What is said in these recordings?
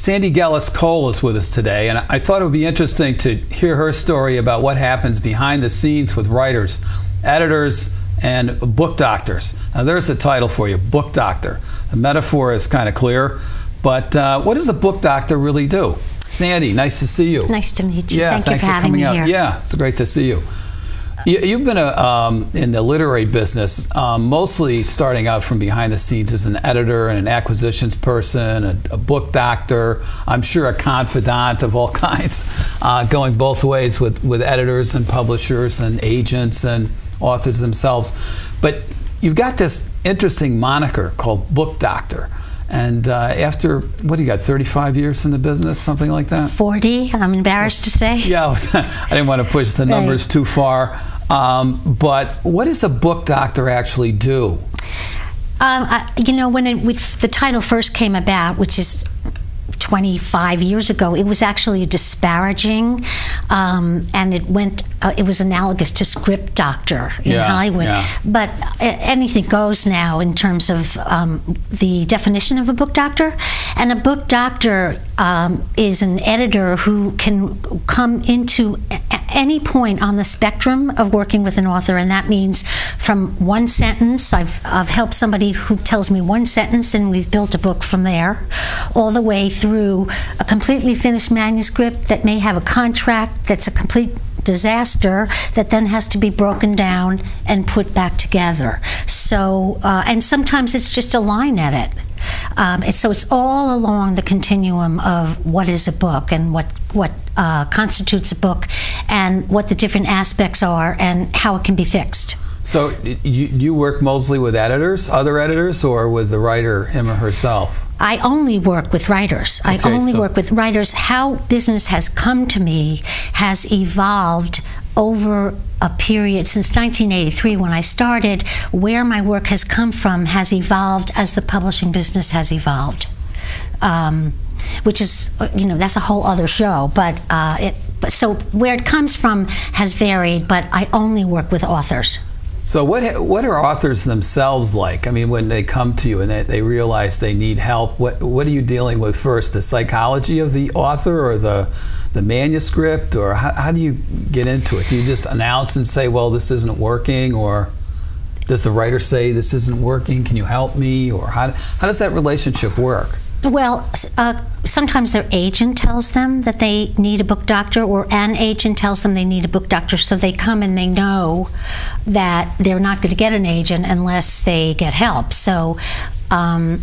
Sandi Gelles-Cole is with us today, and I thought it would be interesting to hear her story about what happens behind the scenes with writers, editors, and book doctors. Now, there's a title for you, book doctor. The metaphor is kind of clear, but what does a book doctor really do? Sandi, nice to see you. Nice to meet you. Yeah, Thank you for having me here. Yeah, it's great to see you. You've been in the literary business, mostly starting out from behind the scenes as an editor and an acquisitions person, a book doctor, I'm sure a confidant of all kinds, going both ways with editors and publishers and agents and authors themselves. But you've got this interesting moniker called book doctor. And after, what do you got, 35 years in the business, something like that? 40, I'm embarrassed to say. Yeah, I didn't want to push the numbers too far. But what does a book doctor actually do? You know, when the title first came about, which is 25 years ago, it was actually disparaging, and it was analogous to script doctor in Hollywood. Yeah. But anything goes now in terms of the definition of a book doctor. And a book doctor is an editor who can come into any point on the spectrum of working with an author, and that means from one sentence, I've helped somebody who tells me one sentence and we've built a book from there, all the way through a completely finished manuscript that may have a contract that's a complete disaster that then has to be broken down and put back together. So, and sometimes it's just a line edit. So it's all along the continuum of what is a book and what constitutes a book and what the different aspects are and how it can be fixed. So you work mostly with editors, other editors, or with the writer, him or herself? I only work with writers. I only work with writers. How business has come to me has evolved over a period since 1983 when I started. Where my work has come from has evolved as the publishing business has evolved, which is, you know, that's a whole other show. But so where it comes from has varied, but I only work with authors. So what are authors themselves like? I mean, when they come to you and they realize they need help, what are you dealing with first? The psychology of the author or the manuscript, or how do you get into it? Do you just announce and say, well, this isn't working, or does the writer say, this isn't working, can you help me, or how does that relationship work? Well, sometimes their agent tells them that they need a book doctor, or an agent tells them they need a book doctor, so they come and they know that they're not going to get an agent unless they get help. So then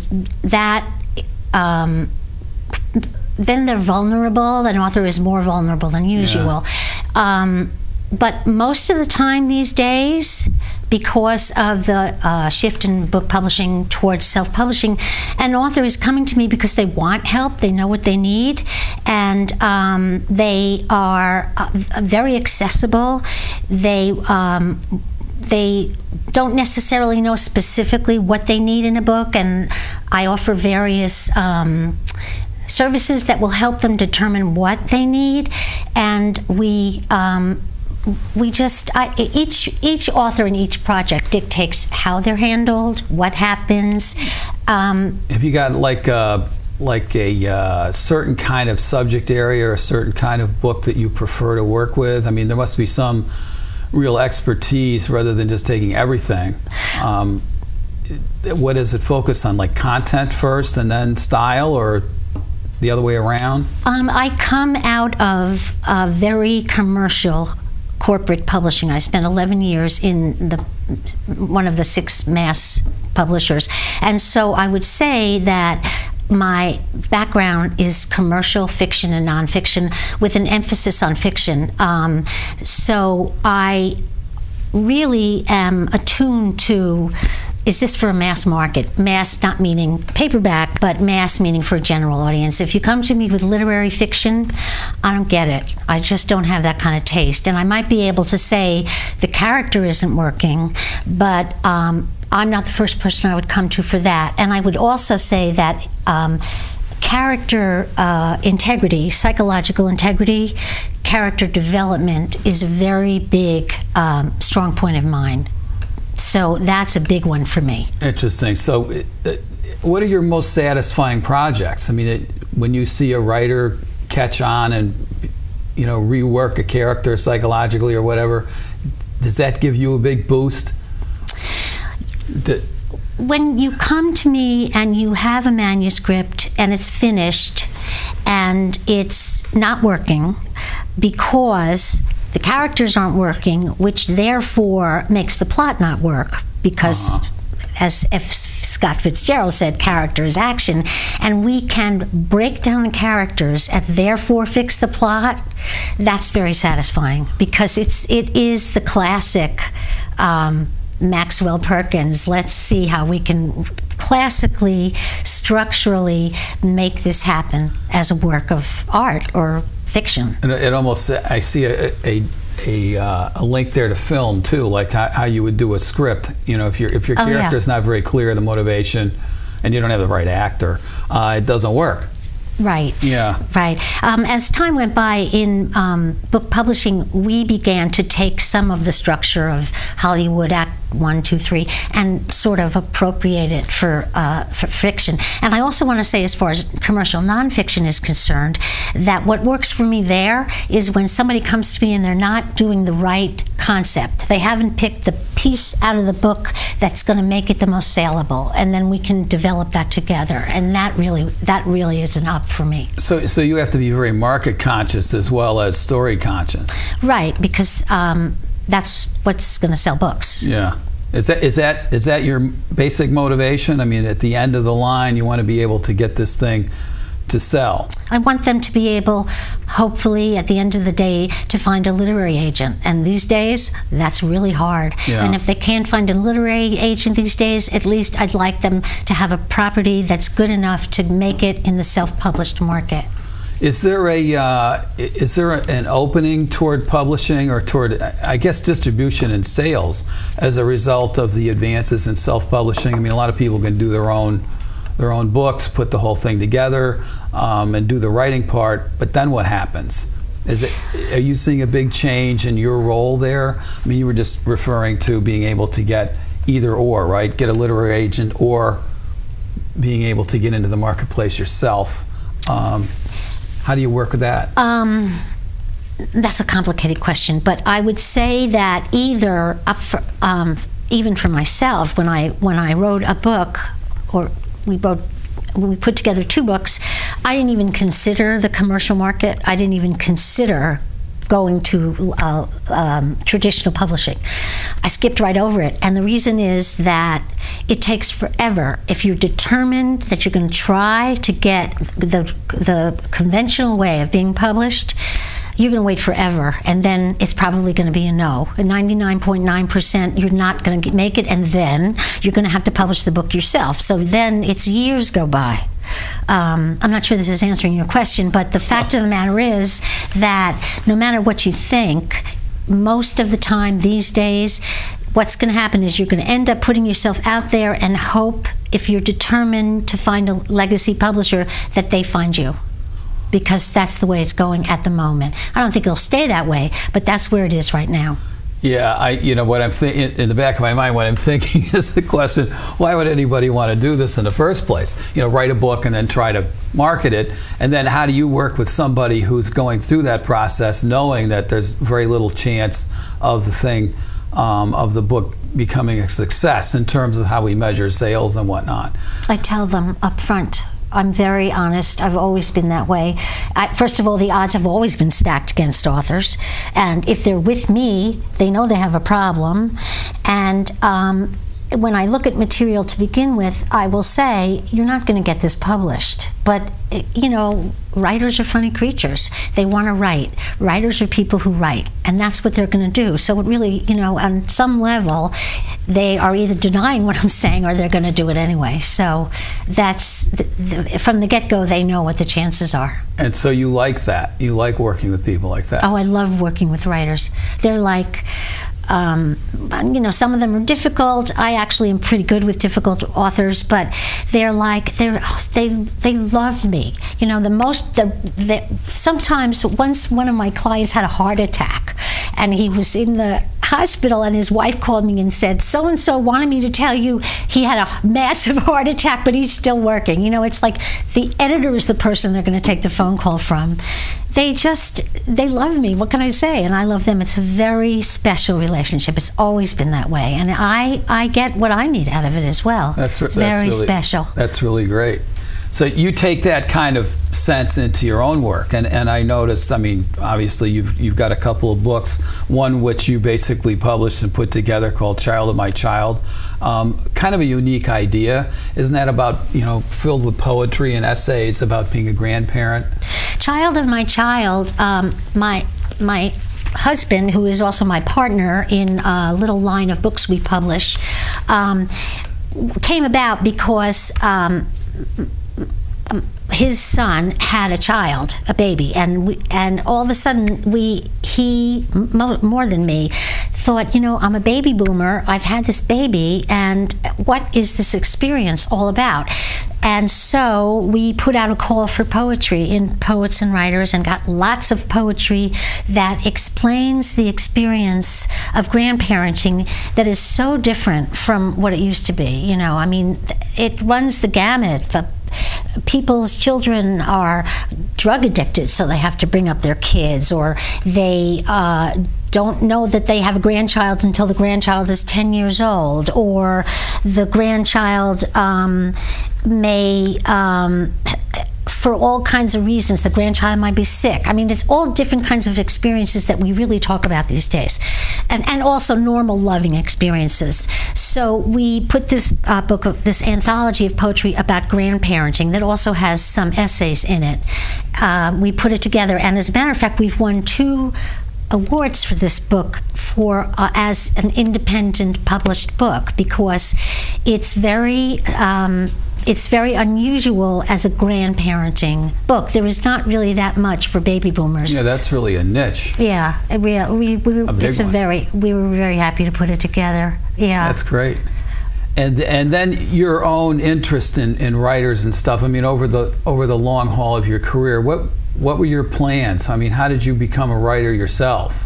they're vulnerable. An author is more vulnerable than usual. Yeah. But most of the time these days, because of the shift in book publishing towards self-publishing, an author is coming to me because they want help, they know what they need, and they are very accessible. They don't necessarily know specifically what they need in a book, and I offer various services that will help them determine what they need, and each author in each project dictates how they're handled, what happens. Have you got like a certain kind of subject area or a certain kind of book that you prefer to work with? I mean, there must be some real expertise rather than just taking everything. What does it focus on, like content first and then style, or the other way around? I come out of very commercial corporate publishing. I spent 11 years in one of the 6 mass publishers, and so I would say that my background is commercial fiction and nonfiction with an emphasis on fiction. So I really am attuned to, is this for a mass market? Mass not meaning paperback, but mass meaning for a general audience. If you come to me with literary fiction, I don't get it. I just don't have that kind of taste. And I might be able to say the character isn't working, but I'm not the first person I would come to for that. And I would also say that character integrity, psychological integrity, character development is a very big, strong point of mine. So that's a big one for me. Interesting. So what are your most satisfying projects? I mean, when you see a writer catch on and, you know, rework a character psychologically or whatever, does that give you a big boost? When you come to me and you have a manuscript and it's finished and it's not working because the characters aren't working, which therefore makes the plot not work, because as F. Scott Fitzgerald said, character is action, and we can break down the characters and therefore fix the plot. That's very satisfying, because it is the classic Maxwell Perkins, let's see how we can classically, structurally make this happen as a work of art or fiction. And it almost, I see a link there to film too, like how you would do a script. You know, if your character is not very clear, the motivation, and you don't have the right actor, it doesn't work. Right. Yeah. Right. As time went by in book publishing, we began to take some of the structure of Hollywood Act 1, 2, 3 and sort of appropriate it for fiction. And I also want to say, as far as commercial nonfiction is concerned, that what works for me there is when somebody comes to me and they're not doing the right concept. They haven't picked the piece out of the book that's going to make it the most saleable, and then we can develop that together. And that really is an up for me. So you have to be very market conscious as well as story conscious. Right, because that's what's going to sell books. Yeah. Is that your basic motivation? I mean, at the end of the line, you want to be able to get this thing to sell. I want them to be able, hopefully, at the end of the day, to find a literary agent. And these days, that's really hard. Yeah. And if they can't find a literary agent these days, at least I'd like them to have a property that's good enough to make it in the self-published market. Is there an opening toward publishing or toward, I guess, distribution and sales as a result of the advances in self-publishing? I mean, a lot of people can do their own books, put the whole thing together, and do the writing part. But then what happens? Are you seeing a big change in your role there? I mean, you were just referring to being able to get either or, right? Get a literary agent or being able to get into the marketplace yourself. How do you work with that? That's a complicated question, but I would say that either even for myself, when I wrote a book, or we put together 2 books, I didn't even consider the commercial market. I didn't even consider going to traditional publishing. I skipped right over it, and the reason is that it takes forever. If you're determined that you're going to try to get the conventional way of being published, you're going to wait forever, and then it's probably going to be a no. 99.9% you're not going to make it, and then you're going to have to publish the book yourself. So then it's years go by. I'm not sure this is answering your question, but the fact of the matter is that no matter what you think, most of the time these days, what's going to happen is you're going to end up putting yourself out there and hope, if you're determined to find a legacy publisher, that they find you. Because that's the way it's going at the moment. I don't think it'll stay that way, but that's where it is right now. Yeah, you know, what I'm thinking in the back of my mind, what I'm thinking is the question: why would anybody want to do this in the first place? You know, write a book and then try to market it, and then how do you work with somebody who's going through that process, knowing that there's very little chance of the thing, of the book becoming a success in terms of how we measure sales and whatnot? I tell them up front. I'm very honest. I've always been that way. First of all, the odds have always been stacked against authors. And if they're with me, they know they have a problem. And when I look at material to begin with, I will say, you're not going to get this published. But, you know, writers are funny creatures. They want to write. Writers are people who write. And that's what they're going to do. So it really, you know, on some level, they are either denying what I'm saying or they're going to do it anyway. So that's, from the get-go, they know what the chances are. And so you like that? You like working with people like that? Oh, I love working with writers. They're like, you know, some of them are difficult. I actually am pretty good with difficult authors, but they're like, they love me. You know, sometimes once one of my clients had a heart attack, and he was in the hospital, and his wife called me and said, so-and-so wanted me to tell you he had a massive heart attack, but he's still working. You know, it's like the editor is the person they're going to take the phone call from. They love me. What can I say? And I love them. It's a very special relationship. It's always been that way. And I get what I need out of it as well. It's very really special. That's really great. So you take that kind of sense into your own work, and I noticed, I mean, obviously you've got a couple of books, one which you basically published and put together called Child of My Child. Kind of a unique idea. Isn't that about, you know, filled with poetry and essays about being a grandparent? Child of My Child, my husband, who is also my partner in a little line of books we publish, came about because his son had a child, a baby, and all of a sudden he more than me thought, you know, I'm a baby boomer, I've had this baby, and what is this experience all about? And so we put out a call for poetry in Poets and Writers, and got lots of poetry that explains the experience of grandparenting that is so different from what it used to be. You know, I mean, it runs the gamut. People's children are drug addicted, so they have to bring up their kids, or they don't know that they have a grandchild until the grandchild is 10 years old, or the grandchild may, for all kinds of reasons, the grandchild might be sick. I mean, it's all different kinds of experiences that we really talk about these days, and also normal loving experiences. So we put this book, this anthology of poetry about grandparenting that also has some essays in it. We put it together, and as a matter of fact, we've won 2 awards for this book for as an independent published book, because it's very unusual as a grandparenting book. There is not really that much for baby boomers. Yeah, that's really a niche. Yeah, we were very happy to put it together. Yeah, that's great. And then your own interest in writers and stuff. I mean, over the long haul of your career, what were your plans? I mean, how did you become a writer yourself?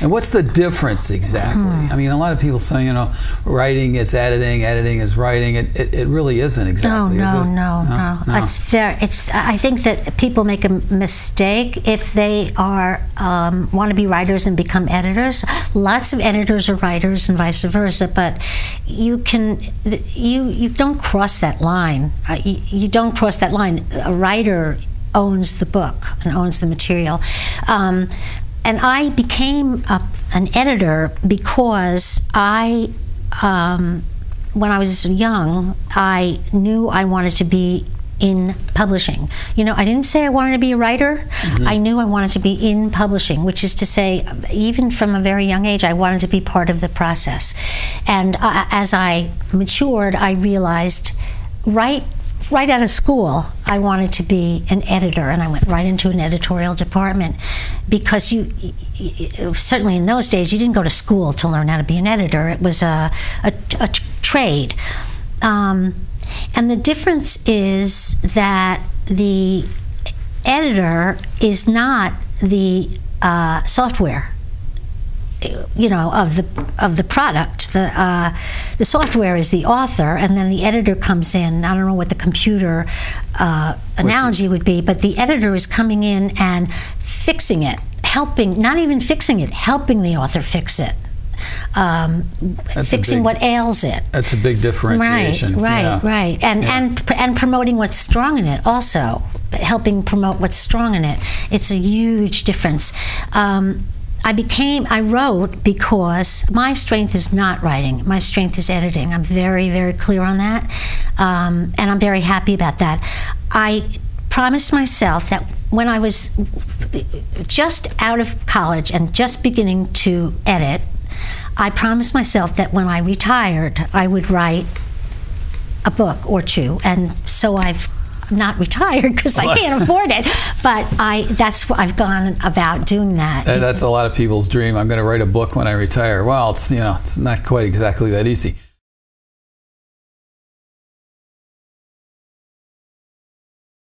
And what's the difference exactly? I mean, a lot of people say, you know, writing is editing, editing is writing. It really isn't exactly. No. I think that people make a mistake if they want to be writers and become editors. Lots of editors are writers and vice versa, but you don't cross that line. You don't cross that line. A writer owns the book and owns the material. And I became an editor because when I was young, I knew I wanted to be in publishing. You know, I didn't say I wanted to be a writer. I knew I wanted to be in publishing, which is to say, even from a very young age, I wanted to be part of the process. And as I matured, I realized right out of school, I wanted to be an editor, and I went right into an editorial department, because you certainly in those days, you didn't go to school to learn how to be an editor. It was a trade. And the difference is that the editor is not the software, you know, of the product. The software is the author, and then the editor comes in. I don't know what the computer analogy would be, but the editor is coming in and fixing it, helping, not even fixing it, helping the author fix it. Fixing what ails it. That's a big differentiation. Right. And promoting what's strong in it also, helping promote what's strong in it. It's a huge difference. I wrote because my strength is not writing. My strength is editing. I'm very, very clear on that. And I'm very happy about that. I promised myself that when I was just out of college and just beginning to edit, I promised myself that when I retired, I would write a book or 2. And so I've not retired because I can't afford it, but that's what I've gone about doing that. That's a lot of people's dream. I'm going to write a book when I retire. Well, it's not quite exactly that easy.